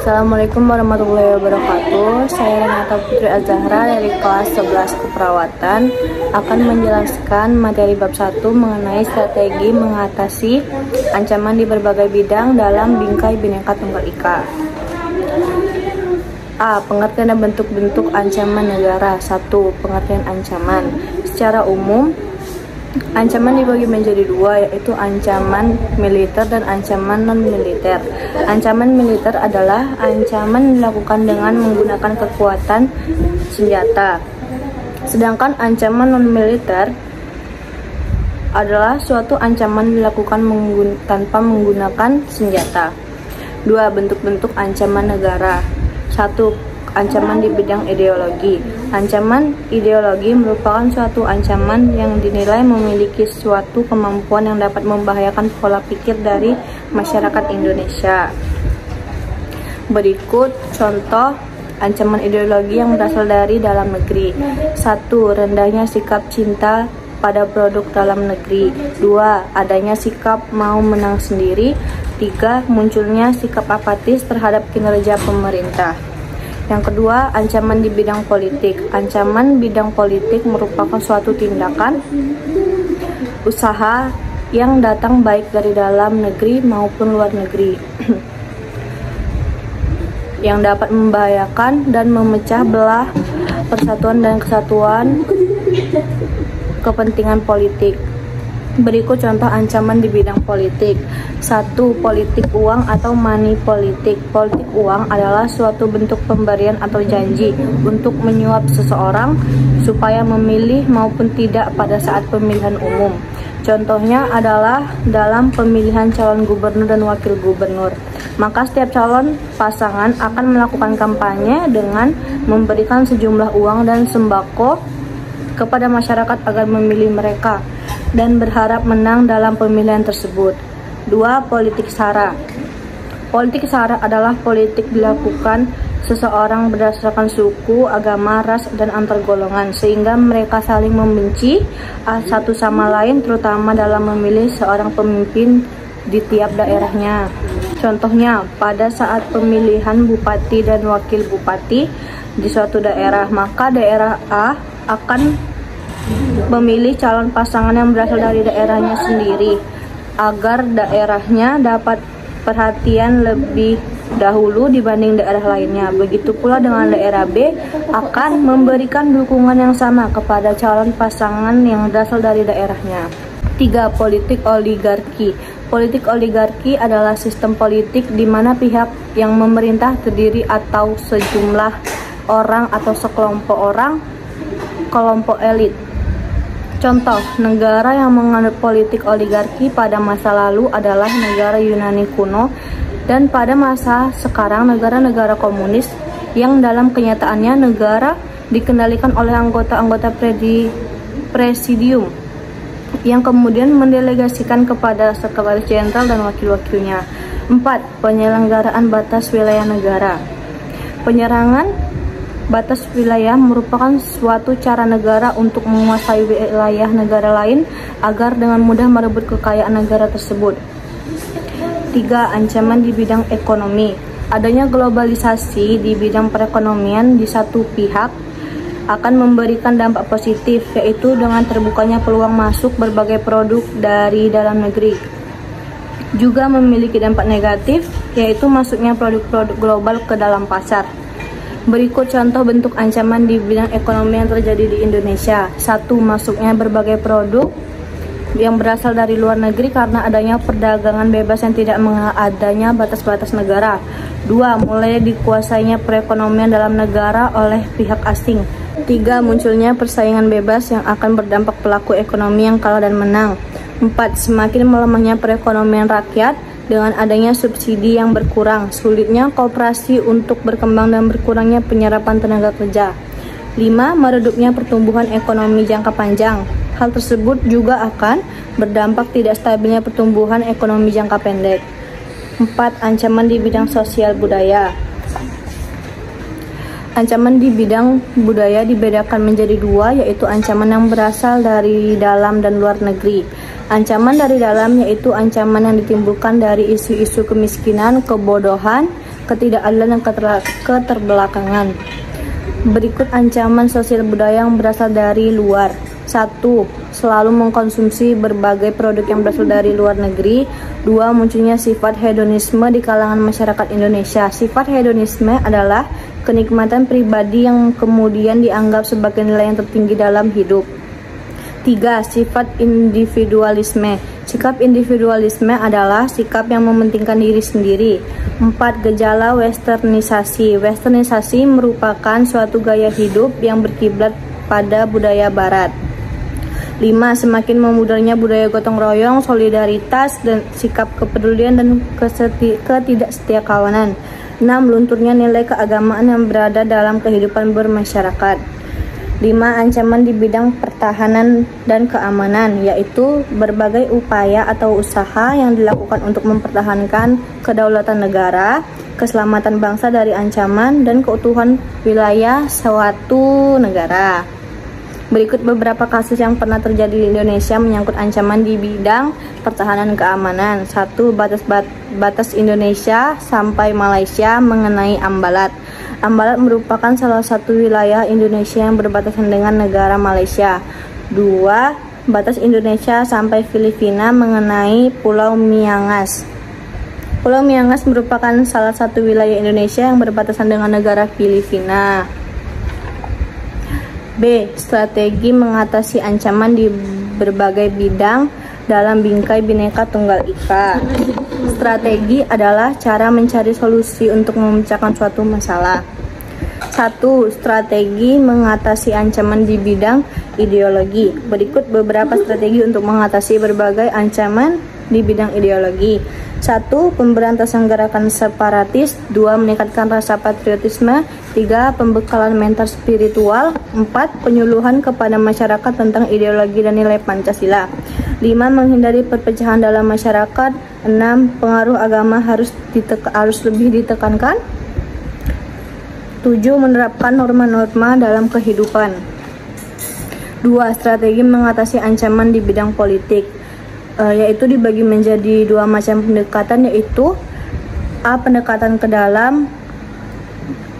Assalamualaikum warahmatullahi wabarakatuh. Saya Renata Putri Azahra dari kelas 11 Keperawatan akan menjelaskan materi bab 1 mengenai strategi mengatasi ancaman di berbagai bidang dalam Bingkai Bhinneka Tunggal Ika. A. Pengertian dan bentuk-bentuk ancaman negara. 1. Pengertian ancaman. Secara umum, ancaman dibagi menjadi dua, yaitu ancaman militer dan ancaman non-militer. Ancaman militer adalah ancaman dilakukan dengan menggunakan kekuatan senjata. Sedangkan ancaman non-militer adalah suatu ancaman dilakukan tanpa menggunakan senjata. 2. Bentuk-bentuk ancaman negara. 1. Ancaman di bidang ideologi. Ancaman ideologi merupakan suatu ancaman yang dinilai memiliki suatu kemampuan yang dapat membahayakan pola pikir dari masyarakat Indonesia. Berikut contoh ancaman ideologi yang berasal dari dalam negeri. 1. Rendahnya sikap cinta pada produk dalam negeri. 2. Adanya sikap mau menang sendiri. 3. Munculnya sikap apatis terhadap kinerja pemerintah. Yang kedua, ancaman di bidang politik. Ancaman bidang politik merupakan suatu tindakan usaha yang datang baik dari dalam negeri maupun luar negeri yang dapat membahayakan dan memecah belah persatuan dan kesatuan kepentingan politik. Berikut contoh ancaman di bidang politik. 1. Politik uang atau money politik. Politik uang adalah suatu bentuk pemberian atau janji untuk menyuap seseorang supaya memilih maupun tidak pada saat pemilihan umum. Contohnya adalah dalam pemilihan calon gubernur dan wakil gubernur. Maka setiap calon pasangan akan melakukan kampanye dengan memberikan sejumlah uang dan sembako kepada masyarakat agar memilih mereka dan berharap menang dalam pemilihan tersebut. 2. Politik sara. Politik sara adalah politik dilakukan seseorang berdasarkan suku, agama, ras, dan antar golongan sehingga mereka saling membenci satu sama lain, terutama dalam memilih seorang pemimpin di tiap daerahnya. Contohnya, pada saat pemilihan bupati dan wakil bupati di suatu daerah, maka daerah A akan memilih calon pasangan yang berasal dari daerahnya sendiri agar daerahnya dapat perhatian lebih dahulu dibanding daerah lainnya. Begitu pula dengan daerah B akan memberikan dukungan yang sama kepada calon pasangan yang berasal dari daerahnya. 3. Politik oligarki. Politik oligarki adalah sistem politik di mana pihak yang memerintah terdiri atau sejumlah orang atau sekelompok orang, kelompok elit. Contoh, negara yang menganut politik oligarki pada masa lalu adalah negara Yunani kuno dan pada masa sekarang negara-negara komunis yang dalam kenyataannya negara dikendalikan oleh anggota-anggota presidium yang kemudian mendelegasikan kepada sekretaris jenderal dan wakil-wakilnya. 4. Penyelenggaraan batas wilayah negara. Penyerangan batas wilayah merupakan suatu cara negara untuk menguasai wilayah negara lain agar dengan mudah merebut kekayaan negara tersebut. 3. Ancaman di bidang ekonomi. Adanya globalisasi di bidang perekonomian di satu pihak akan memberikan dampak positif, yaitu dengan terbukanya peluang masuk berbagai produk dari dalam negeri. Juga memiliki dampak negatif, yaitu masuknya produk-produk global ke dalam pasar. Berikut contoh bentuk ancaman di bidang ekonomi yang terjadi di Indonesia. 1. Masuknya berbagai produk yang berasal dari luar negeri karena adanya perdagangan bebas yang tidak adanya batas-batas negara. 2. Mulai dikuasainya perekonomian dalam negara oleh pihak asing. 3. Munculnya persaingan bebas yang akan berdampak pelaku ekonomi yang kalah dan menang. 4. Semakin melemahnya perekonomian rakyat dengan adanya subsidi yang berkurang, sulitnya koperasi untuk berkembang dan berkurangnya penyerapan tenaga kerja. 5. Meredupnya pertumbuhan ekonomi jangka panjang. Hal tersebut juga akan berdampak tidak stabilnya pertumbuhan ekonomi jangka pendek. 4. Ancaman di bidang sosial budaya. Ancaman di bidang budaya dibedakan menjadi dua, yaitu ancaman yang berasal dari dalam dan luar negeri. Ancaman dari dalam yaitu ancaman yang ditimbulkan dari isu-isu kemiskinan, kebodohan, ketidakadilan dan keterbelakangan. Berikut ancaman sosial budaya yang berasal dari luar. 1. Selalu mengkonsumsi berbagai produk yang berasal dari luar negeri. 2. Munculnya sifat hedonisme di kalangan masyarakat Indonesia. Sifat hedonisme adalah kenikmatan pribadi yang kemudian dianggap sebagai nilai yang tertinggi dalam hidup. 3. Sifat individualisme. Sikap individualisme adalah sikap yang mementingkan diri sendiri. 4. Gejala westernisasi. Westernisasi merupakan suatu gaya hidup yang berkiblat pada budaya barat. 5. Semakin memudarnya budaya gotong royong, solidaritas, dan sikap kepedulian dan ketidaksetiakawanan. 6. Lunturnya nilai keagamaan yang berada dalam kehidupan bermasyarakat. 5. Ancaman di bidang pertahanan dan keamanan, yaitu berbagai upaya atau usaha yang dilakukan untuk mempertahankan kedaulatan negara, keselamatan bangsa dari ancaman, dan keutuhan wilayah suatu negara. Berikut beberapa kasus yang pernah terjadi di Indonesia menyangkut ancaman di bidang pertahanan keamanan. 1. Batas Indonesia sampai Malaysia mengenai Ambalat. Ambalat merupakan salah satu wilayah Indonesia yang berbatasan dengan negara Malaysia. 2. Batas Indonesia sampai Filipina mengenai Pulau Miangas. Pulau Miangas merupakan salah satu wilayah Indonesia yang berbatasan dengan negara Filipina. B. Strategi mengatasi ancaman di berbagai bidang dalam bingkai Bhinneka Tunggal Ika. Strategi adalah cara mencari solusi untuk memecahkan suatu masalah. 1. Strategi mengatasi ancaman di bidang ideologi. Berikut beberapa strategi untuk mengatasi berbagai ancaman di bidang ideologi. 1. Pemberantasan gerakan separatis. 2. Meningkatkan rasa patriotisme. 3. Pembekalan mental spiritual. 4. Penyuluhan kepada masyarakat tentang ideologi dan nilai Pancasila. 5. Menghindari perpecahan dalam masyarakat. 6. Pengaruh agama harus lebih ditekankan. 7. Menerapkan norma-norma dalam kehidupan. 2. Strategi mengatasi ancaman di bidang politik, yaitu dibagi menjadi dua macam pendekatan, yaitu A. Pendekatan ke dalam,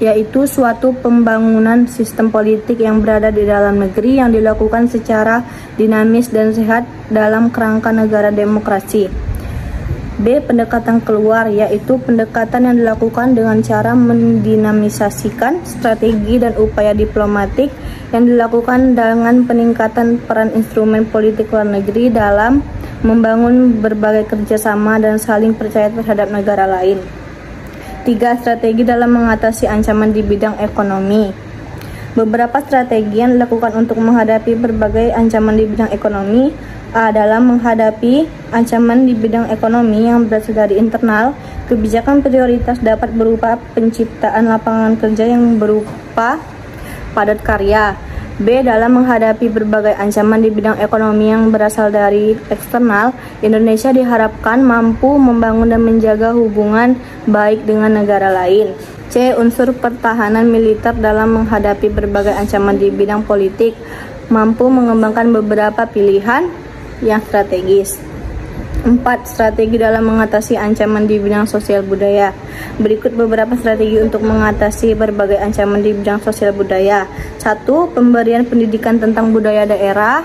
yaitu suatu pembangunan sistem politik yang berada di dalam negeri yang dilakukan secara dinamis dan sehat dalam kerangka negara demokrasi. B. Pendekatan keluar, yaitu pendekatan yang dilakukan dengan cara mendinamisasikan strategi dan upaya diplomatik yang dilakukan dengan peningkatan peran instrumen politik luar negeri dalam membangun berbagai kerjasama dan saling percaya terhadap negara lain. 3. Strategi dalam mengatasi ancaman di bidang ekonomi. Beberapa strategi yang dilakukan untuk menghadapi berbagai ancaman di bidang ekonomi. A. Dalam menghadapi ancaman di bidang ekonomi yang berasal dari internal, kebijakan prioritas dapat berupa penciptaan lapangan kerja yang berupa padat karya. B. Dalam menghadapi berbagai ancaman di bidang ekonomi yang berasal dari eksternal, Indonesia diharapkan mampu membangun dan menjaga hubungan baik dengan negara lain. C. Unsur pertahanan militer dalam menghadapi berbagai ancaman di bidang politik, mampu mengembangkan beberapa pilihan yang strategis. 4. Strategi dalam mengatasi ancaman di bidang sosial budaya. Berikut beberapa strategi untuk mengatasi berbagai ancaman di bidang sosial budaya. 1. Pemberian pendidikan tentang budaya daerah.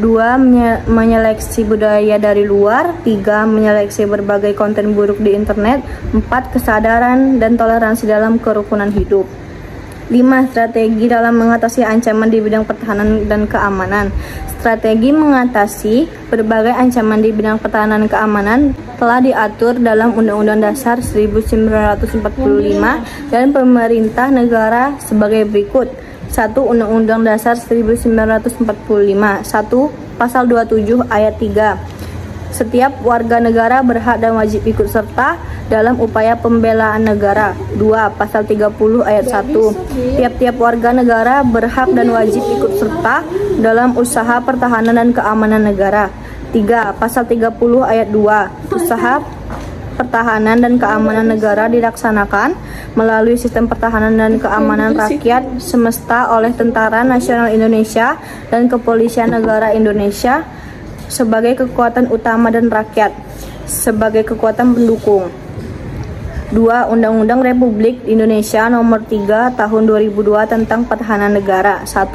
2. Menyeleksi budaya dari luar. 3. Menyeleksi berbagai konten buruk di internet. 4. Kesadaran dan toleransi dalam kerukunan hidup. 5. Strategi dalam mengatasi ancaman di bidang pertahanan dan keamanan. Strategi mengatasi berbagai ancaman di bidang pertahanan dan keamanan telah diatur dalam Undang-Undang Dasar 1945 dan pemerintah negara sebagai berikut. 1. Undang-Undang Dasar 1945. 1. Pasal 27 ayat 3. Setiap warga negara berhak dan wajib ikut serta dalam upaya pembelaan negara. 2. Pasal 30 ayat 1. Tiap-tiap warga negara berhak dan wajib ikut serta dalam usaha pertahanan dan keamanan negara. 3. Pasal 30 ayat 2. Usaha pertahanan dan keamanan negara dilaksanakan melalui sistem pertahanan dan keamanan rakyat semesta oleh Tentara Nasional Indonesia dan Kepolisian Negara Indonesia sebagai kekuatan utama dan rakyat sebagai kekuatan pendukung. 2. Undang-Undang Republik Indonesia Nomor 3 Tahun 2002 tentang Pertahanan Negara. 1.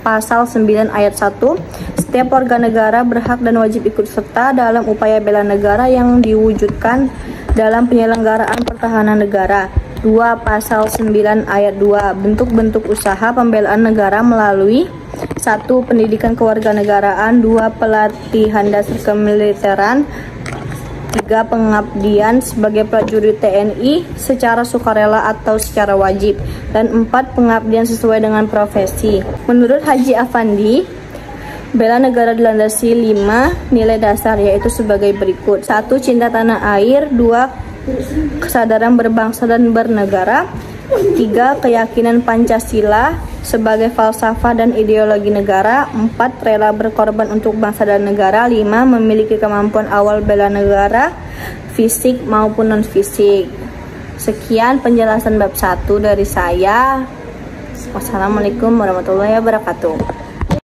Pasal 9 ayat 1. Setiap warga negara berhak dan wajib ikut serta dalam upaya bela negara yang diwujudkan dalam penyelenggaraan pertahanan negara. 2. Pasal 9 ayat 2. Bentuk-bentuk usaha pembelaan negara melalui 1. Pendidikan kewarganegaraan. 2. Pelatihan dasar kemiliteran. 3. Pengabdian sebagai prajurit TNI secara sukarela atau secara wajib. Dan 4. Pengabdian sesuai dengan profesi. Menurut Haji Afandi, bela negara dilandasi 5 nilai dasar, yaitu sebagai berikut. 1. Cinta tanah air. 2. Kesadaran berbangsa dan bernegara. 3. Keyakinan Pancasila sebagai falsafah dan ideologi negara. 4. Rela berkorban untuk bangsa dan negara. 5. Memiliki kemampuan awal bela negara, fisik maupun non-fisik. Sekian penjelasan bab 1 dari saya. Wassalamualaikum warahmatullahi wabarakatuh.